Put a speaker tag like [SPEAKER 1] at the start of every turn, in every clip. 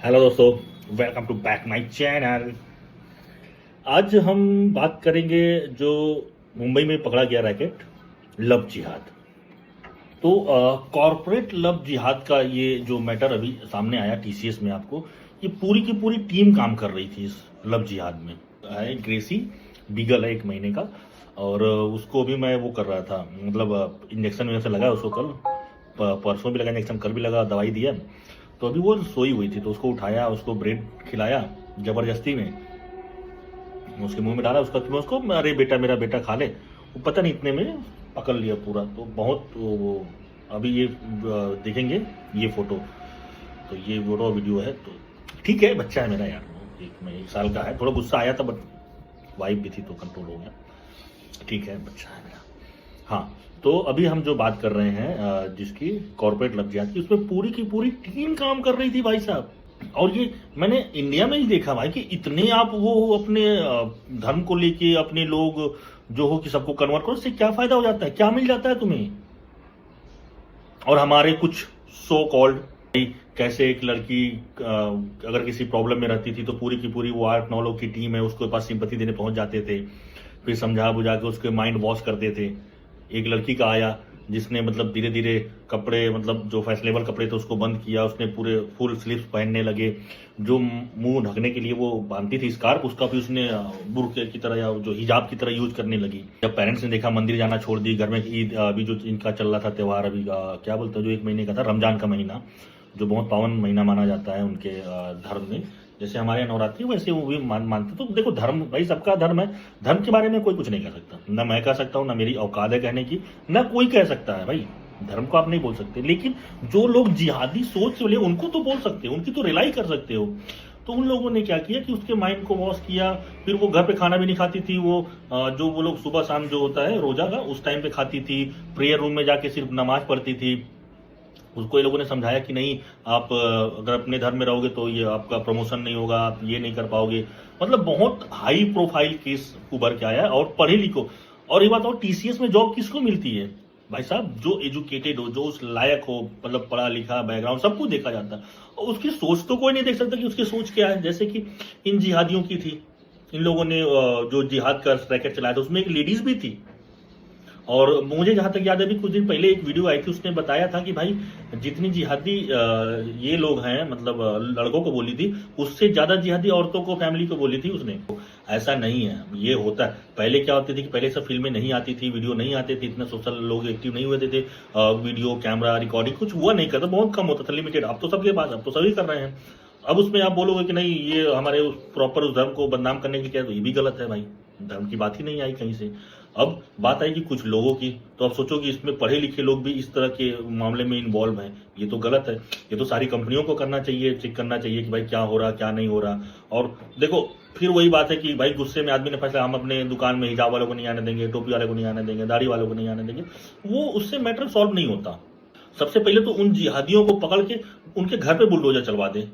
[SPEAKER 1] Hello दोस्तों, welcome to back my channel. आज हम बात करेंगे जो मुंबई में पकड़ा गया रैकेट लव जिहाद। तो कॉरपोरेट लव जिहाद का ये जो मैटर अभी सामने आया टीसीएस में, आपको ये पूरी की पूरी टीम काम कर रही थी इस लव जिहाद में। है ग्रेसी बीगल है 1 महीने का, और उसको भी मैं वो कर रहा था, मतलब इंजेक्शन वगैरह लगा उसको कल, परसों भी लगा इंजेक्शन, कल भी लगा, दवाई दिया। तो अभी वो सोई हुई थी तो उसको उठाया, उसको ब्रेड खिलाया जबरदस्ती में, उसके मुंह में डाला उसका, तो मैं उसको अरे बेटा मेरा बेटा खा ले, वो पता नहीं इतने में पकड़ लिया पूरा। तो बहुत वो अभी ये देखेंगे ये फोटो, तो ये फोटो वीडियो है। तो ठीक है, बच्चा है मेरा यार, 1 साल का है, थोड़ा गुस्सा आया था बट वाइफ भी थी तो कंट्रोल हो गया। ठीक है, बच्चा है मेरा। हाँ, तो अभी हम जो बात कर रहे हैं जिसकी कॉर्पोरेट लव जिहाद की, उसमें पूरी की पूरी टीम काम कर रही थी भाई साहब। और ये मैंने इंडिया में ही देखा भाई कि इतने आप वो अपने धर्म को लेके अपने लोग जो हो कि सबको कन्वर्ट करो, इससे क्या फायदा हो जाता है, क्या मिल जाता है तुम्हें। और हमारे कुछ सो कॉल्ड, कैसे एक लड़की अगर किसी प्रॉब्लम में रहती थी तो पूरी की पूरी वो 8-9 लोग की टीम है उसके पास सिंपैथी देने पहुंच जाते थे, फिर समझा बुझा के उसके माइंड वॉश करते थे। एक लड़की का आया जिसने मतलब धीरे धीरे कपड़े, मतलब जो फैशनेबल कपड़े थे उसको बंद किया, उसने पूरे फुल स्लीव्स पहनने लगे, जो मुंह ढकने के लिए वो बांधती थी स्कार्फ, उसका भी उसने बुर्के की तरह या जो हिजाब की तरह यूज करने लगी। जब पेरेंट्स ने देखा, मंदिर जाना छोड़ दी, घर में ईद अभी जो इनका चल रहा था त्यौहार, अभी क्या बोलते हैं जो 1 महीने का था, रमजान का महीना, जो बहुत पावन महीना माना जाता है उनके धर्म में। जैसे हमारे यहाँ नवरात्रि, वैसे वो भी मानते। तो देखो, धर्म भाई सबका धर्म है, धर्म के बारे में कोई कुछ नहीं कह सकता, ना मैं कह सकता हूँ, ना मेरी औकात है कहने की, ना कोई कह सकता है भाई। धर्म को आप नहीं बोल सकते, लेकिन जो लोग जिहादी सोच वाले उनको तो बोल सकते हो, उनकी तो रिलाई कर सकते हो। तो उन लोगों ने क्या किया कि उसके माइंड को वॉश किया। फिर वो घर पे खाना भी नहीं खाती थी, वो जो वो लोग सुबह शाम जो होता है रोजा का, उस टाइम पे खाती थी, प्रेयर रूम में जाके सिर्फ नमाज पढ़ती थी। उसको ये लोगों ने समझाया कि नहीं, आप अगर अपने धर्म में रहोगे तो ये आपका प्रमोशन नहीं होगा, आप ये नहीं कर पाओगे। मतलब बहुत हाई प्रोफाइल केस उभर के आया है, और पढ़े लिखो। और ये बात, और टीसीएस में जॉब किसको मिलती है भाई साहब? जो एजुकेटेड हो, जो उस लायक हो, मतलब पढ़ा लिखा बैकग्राउंड सब कुछ देखा जाता है, और उसकी सोच तो कोई नहीं देख सकता कि उसकी सोच क्या है। जैसे कि इन जिहादियों की थी, इन लोगों ने जो जिहाद का रैकेट चलाया था उसमें एक लेडीज भी थी। और मुझे जहां तक याद है, अभी कुछ दिन पहले एक वीडियो आई थी, उसने बताया था कि भाई जितनी जिहादी ये लोग हैं, मतलब लड़कों को बोली थी, उससे ज्यादा जिहादी औरतों को, फैमिली को बोली थी उसने। ऐसा नहीं है, ये होता है। पहले क्या होती थी कि पहले सब फिल्में नहीं आती थी, वीडियो नहीं आते थे, इतना सोशल लोग एक्टिव नहीं हुए थे, वीडियो कैमरा रिकॉर्डिंग कुछ हुआ नहीं करता, बहुत कम होता था, लिमिटेड। अब तो सबके पास, अब तो सभी कर रहे हैं। अब उसमें आप बोलोगे कि नहीं ये हमारे प्रॉपर उस धर्म को बदनाम करने के लिए क्या, तो ये भी गलत है भाई, धर्म की बात ही नहीं आई कहीं से। अब बात आएगी कुछ लोगों की, तो आप सोचो कि इसमें पढ़े लिखे लोग भी इस तरह के मामले में इन्वॉल्व हैं, ये तो गलत है। ये तो सारी कंपनियों को करना चाहिए, चेक करना चाहिए कि भाई क्या हो रहा क्या नहीं हो रहा। और देखो, फिर वही बात है कि भाई गुस्से में आदमी ने फैसला, हम अपने दुकान में हिजाब वालों को नहीं आने देंगे, टोपी वाले को नहीं आने देंगे, दाढ़ी वालों को नहीं आने देंगे, वो उससे मैटर सॉल्व नहीं होता। सबसे पहले तो उन जिहादियों को पकड़ के उनके घर पे बुलडोजर चलवा दे,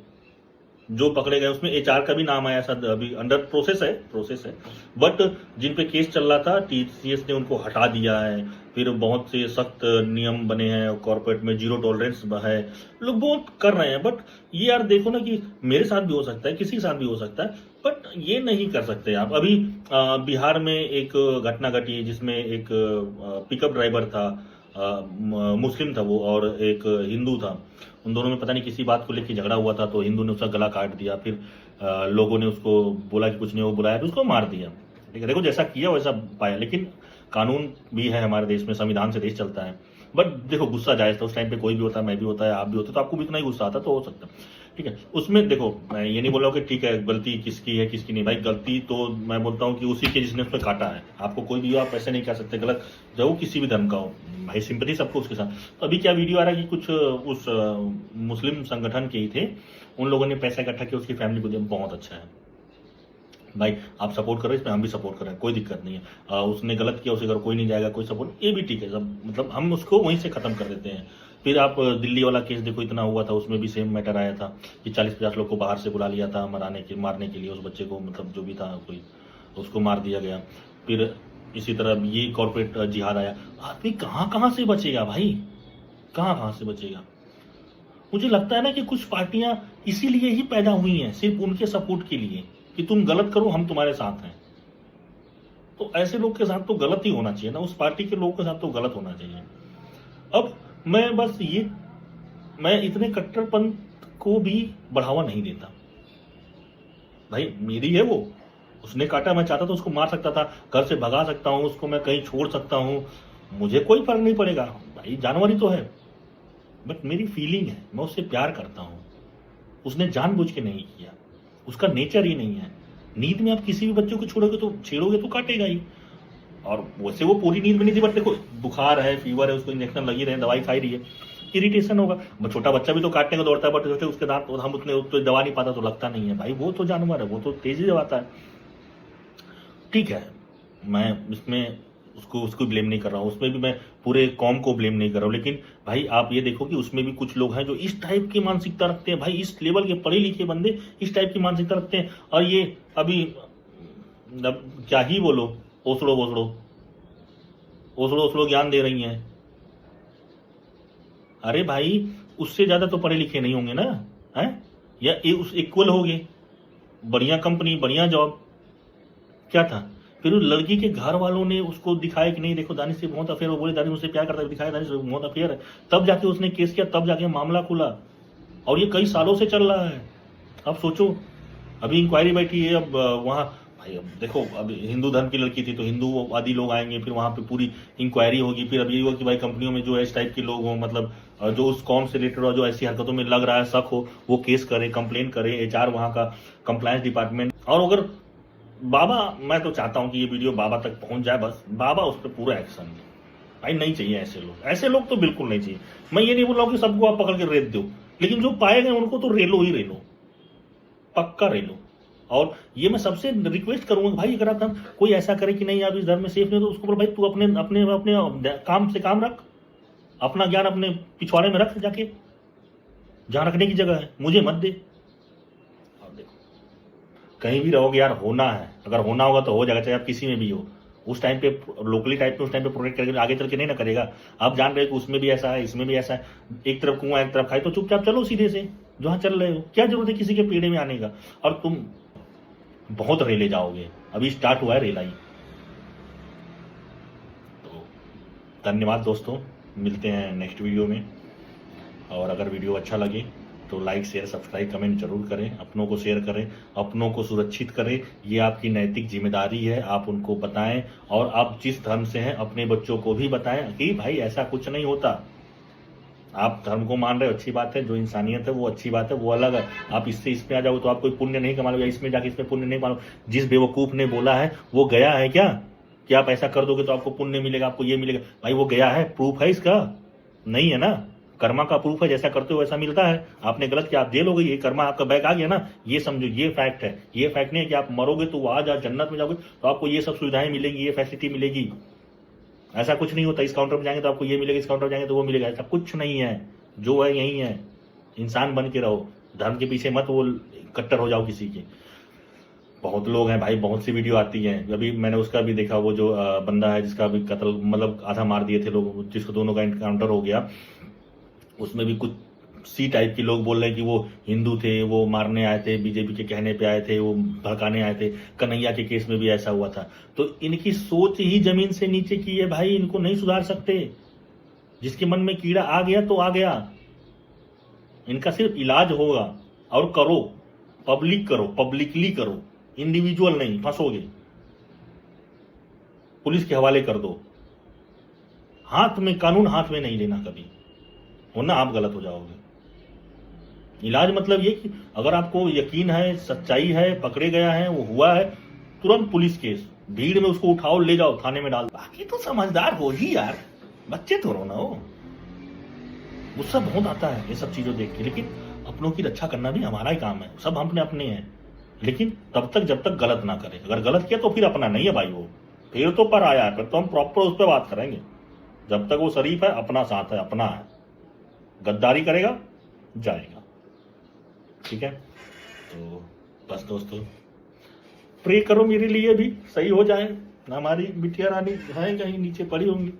[SPEAKER 1] जो पकड़े गए। उसमें एचआर का भी नाम आया, शायद अभी अंडर प्रोसेस है। बट जिन पे केस चल रहा था, टीसीएस ने उनको हटा दिया है। फिर बहुत से सख्त नियम बने हैं, कॉर्पोरेट में जीरो टॉलरेंस है, लोग बहुत कर रहे हैं। बट ये यार देखो ना कि मेरे साथ भी हो सकता है, किसी के साथ भी हो सकता है, बट ये नहीं कर सकते आप। अभी बिहार में एक घटना घटी जिसमें एक पिकअप ड्राइवर था, मुस्लिम था वो, और एक हिंदू था। उन दोनों में पता नहीं किसी बात को लेकर झगड़ा हुआ था, तो हिंदू ने उसका गला काट दिया। फिर लोगों ने उसको बोला कि कुछ नहीं, वो बुलाया तो उसको मार दिया। ठीक है, देखो जैसा किया वैसा पाया, लेकिन कानून भी है हमारे देश में, संविधान से देश चलता है। बट देखो, गुस्सा जायज था उस टाइम पे, कोई भी होता है, मैं भी होता है, आप भी होते, तो आपको भी इतना ही गुस्सा आता तो हो सकता है। ठीक है, उसमें देखो मैं ये नहीं बोल रहा हूँ कि ठीक है गलती किसकी है किसकी नहीं, भाई गलती तो मैं बोलता हूँ कि उसी की जिसने उसमें काटा है। आपको कोई भी हो, आप ऐसे नहीं कह सकते गलत, जो वो किसी भी धर्म का हो, भाई सिंपैथी सबको उसके साथ। तो अभी क्या वीडियो आ रहा है कि कुछ उस मुस्लिम संगठन के ही थे, उन लोगों ने पैसा इकट्ठा किया, उसकी फैमिली को दिया। बहुत अच्छा है भाई, आप सपोर्ट कर रहे हैं, इसमें हम भी सपोर्ट कर रहे हैं, कोई दिक्कत नहीं है। उसने गलत किया, उसे अगर कोई नहीं जाएगा, कोई सपोर्ट, ये भी ठीक है सब, मतलब हम उसको वहीं से खत्म कर देते हैं। फिर आप दिल्ली वाला केस देखो, इतना हुआ था, उसमें भी सेम मैटर आया था कि 40-50 लोग को बाहर से बुला लिया था मारने के लिए उस बच्चे को, मतलब जो भी था कोई, उसको मार दिया गया। फिर इसी तरह ये कॉर्पोरेट जिहाद आया। आदमी कहाँ कहाँ से बचेगा भाई, कहाँ कहाँ से बचेगा। मुझे लगता है ना कि कुछ पार्टियां इसीलिए ही पैदा हुई हैं, सिर्फ उनके सपोर्ट के लिए कि तुम गलत करो हम तुम्हारे साथ हैं। तो ऐसे लोग के साथ तो गलत ही होना चाहिए ना, उस पार्टी के लोगों के साथ तो गलत होना चाहिए। अब मैं बस ये, मैं इतने कट्टरपंथ को भी बढ़ावा नहीं देता। भाई मेरी है वो, उसने काटा, मैं चाहता तो उसको मार सकता था, घर से भगा सकता हूं उसको, मैं कहीं छोड़ सकता हूं, मुझे कोई फर्क नहीं पड़ेगा, भाई जानवर ही तो है। बट मेरी फीलिंग है, मैं उससे प्यार करता हूं। उसने जानबूझ के नहीं किया, उसका नेचर ही नहीं है। नींद में आप किसी भी बच्चों को छेड़ोगे तो काटेगा ही। और वैसे वो पूरी नींद में नहीं थी, बट देखो बुखार है, फीवर है, उसको इंजेक्शन लगी रहे, दवाई खाई रही है, इरिटेशन होगा। छोटा बच्चा भी तो काटने को दौड़ता है, बट छोटे उसके दांत हम उतने तो दवा नहीं पाता तो लगता नहीं है। भाई वो तो जानवर है, वो तो तेजी दबाता है। ठीक है, मैं इसमें उसको ब्लेम नहीं कर रहा हूँ, उसमें भी मैं पूरे कौम को ब्लेम नहीं कर रहा हूँ। लेकिन भाई आप ये देखो कि उसमें भी कुछ लोग हैं जो इस टाइप की मानसिकता रखते हैं। भाई इस लेवल के पढ़े लिखे बंदे इस टाइप की मानसिकता रखते हैं। और ये अभी क्या ही बोलो, ओसड़ो ओसड़ो ओसड़ो ओसड़ो ज्ञान दे रही हैं। अरे भाई उससे ज्यादा तो पढ़े लिखे नहीं होंगे ना, है या उस इक्वल हो गए, बढ़िया कंपनी बढ़िया जॉब, क्या था। फिर उस लड़की के घर वालों ने उसको दिखाया कि नहीं देखो दानिश से बहुत अफेयर, वो बोले दानिश मुझसे प्यार करता है, दिखाया दानिश से बहुत अफेयर है, तब जाके उसने केस किया, तब जाके मामला खुला। और ये कई सालों से चल रहा है। अब सोचो, अभी इंक्वायरी बैठी है, अब वहाँ भाई अब देखो, अब हिंदू धर्म की लड़की थी तो हिंदूवादी लोग आएंगे, फिर वहाँ पे पूरी इंक्वायरी होगी। फिर अब ये होगा कि भाई कंपनियों में जो इस टाइप के लोग हों, मतलब जो उस कौम से रिलेटेड हो, जो ऐसी हरकतों में लग रहा है शक हो, वो केस करे, कंप्लेन करे, HR वहाँ का कंप्लायंस डिपार्टमेंट। और अगर बाबा, मैं तो चाहता हूं कि ये वीडियो बाबा तक पहुंच जाए, बस बाबा उस पर पूरा एक्शन ले। भाई नहीं चाहिए ऐसे लोग तो बिल्कुल नहीं चाहिए। मैं ये नहीं बोल रहा हूं कि सबको आप पकड़ के रेत दो, लेकिन जो पाए गए उनको तो रेलो ही रेलो, पक्का रेलो। और ये मैं सबसे रिक्वेस्ट करूंगा भाई, अगर आप कोई ऐसा करे कि नहीं आप इस धर्म में सेफ नहीं तो उसको बोलो भाई तू अपने अपने अपने काम से काम रख, अपना ज्ञान अपने पिछवाड़े में रख, जाके जहां रखने की जगह है, मुझे मत दे। कहीं भी रहोगे यार, होना है, अगर होना होगा तो हो जाएगा, चाहे आप किसी में भी हो। उस टाइम पे लोकली टाइप में उस टाइम पे प्रोटेक्ट करके आगे चल के नहीं ना करेगा। आप जान रहे हो कि उसमें भी ऐसा है, इसमें भी ऐसा है, एक तरफ कुआं एक तरफ खाई, तो चुपचाप चलो सीधे से जहां चल रहे हो। क्या जरूरत है किसी के पेड़े में आने का। और तुम बहुत रेले जाओगे, अभी स्टार्ट हुआ है रेलाई। तो धन्यवाद दोस्तों, मिलते हैं नेक्स्ट वीडियो में। और अगर वीडियो अच्छा लगे तो लाइक शेयर सब्सक्राइब कमेंट जरूर करें, अपनों को शेयर करें, अपनों को सुरक्षित करें, ये आपकी नैतिक जिम्मेदारी है। आप उनको बताएं, और आप जिस धर्म से हैं अपने बच्चों को भी बताएं कि भाई ऐसा कुछ नहीं होता। आप धर्म को मान रहे हो अच्छी बात है, जो इंसानियत है वो अच्छी बात है, वो अलग है। आप इससे इसमें आ जाओ तो आप कोई पुण्य नहीं कमा लो, या इसमें जाके इसमें पुण्य नहीं कमा लो। जिस बेवकूफ ने बोला है वो गया है क्या कि आप ऐसा कर दोगे तो आपको पुण्य मिलेगा, आपको ये मिलेगा। भाई वो गया है, प्रूफ है इसका, नहीं है ना, कर्मा का प्रूफ है, जैसा करते हो वैसा मिलता है। आपने गलत किया, आप जेल हो गई, ये कर्मा आपका बैग आ गया ना, ये समझो, ये फैक्ट है। ये फैक्ट नहीं है कि आप मरोगे तो आज आप जन्नत में जाओगे तो आपको ये सब सुविधाएं मिलेंगी, ये फैसिलिटी मिलेगी। ऐसा कुछ नहीं होता। इस काउंटर में जाएंगे तो आपको ये मिलेगा, इस काउंटर में जाएंगे तो वो मिलेगा, ऐसा कुछ नहीं है। जो है यही है। इंसान बन के रहो, धर्म के पीछे मत वो कट्टर हो जाओ किसी के। बहुत लोग हैं भाई, बहुत सी वीडियो आती है। अभी मैंने उसका भी देखा, वो जो बंदा है जिसका भी कत्ल, मतलब आधा मार दिए थे लोग, जिसको दोनों का एनकाउंटर हो गया, उसमें भी कुछ सी टाइप के लोग बोल रहे हैं कि वो हिंदू थे, वो मारने आए थे, बीजेपी के कहने पे आए थे, वो भड़काने आए थे। कन्हैया के केस में भी ऐसा हुआ था। तो इनकी सोच ही जमीन से नीचे की है भाई, इनको नहीं सुधार सकते। जिसके मन में कीड़ा आ गया तो आ गया। इनका सिर्फ इलाज होगा, और करो, पब्लिक करो, पब्लिकली करो, इंडिविजुअल नहीं, फंसोगे। पुलिस के हवाले कर दो, हाथ में कानून हाथ में नहीं लेना कभी, वरना आप गलत हो जाओगे। इलाज मतलब ये कि अगर आपको यकीन है, सच्चाई है, पकड़े गया है, वो हुआ है, तुरंत पुलिस केस, भीड़ में उसको उठाओ, ले जाओ, थाने में डाल। बाकी तो समझदार हो ही यार, बच्चे तो रो ना हो। गुस्सा बहुत आता है ये सब चीजों देख के, लेकिन अपनों की रक्षा करना भी हमारा ही काम है। सब हम अपने हैं, लेकिन तब तक जब तक गलत ना करें। अगर गलत किया तो फिर अपना नहीं है भाई, वो फिर तो पर आया है, फिर तो हम प्रॉपर उस पर बात करेंगे। जब तक वो शरीफ है, अपना साथ है, अपना है, गद्दारी करेगा जाएगा। ठीक है, तो बस दोस्तों, प्रे करो मेरे लिए भी सही हो जाए। हमारी बिटिया रानी है कहीं नीचे पड़ी होंगी।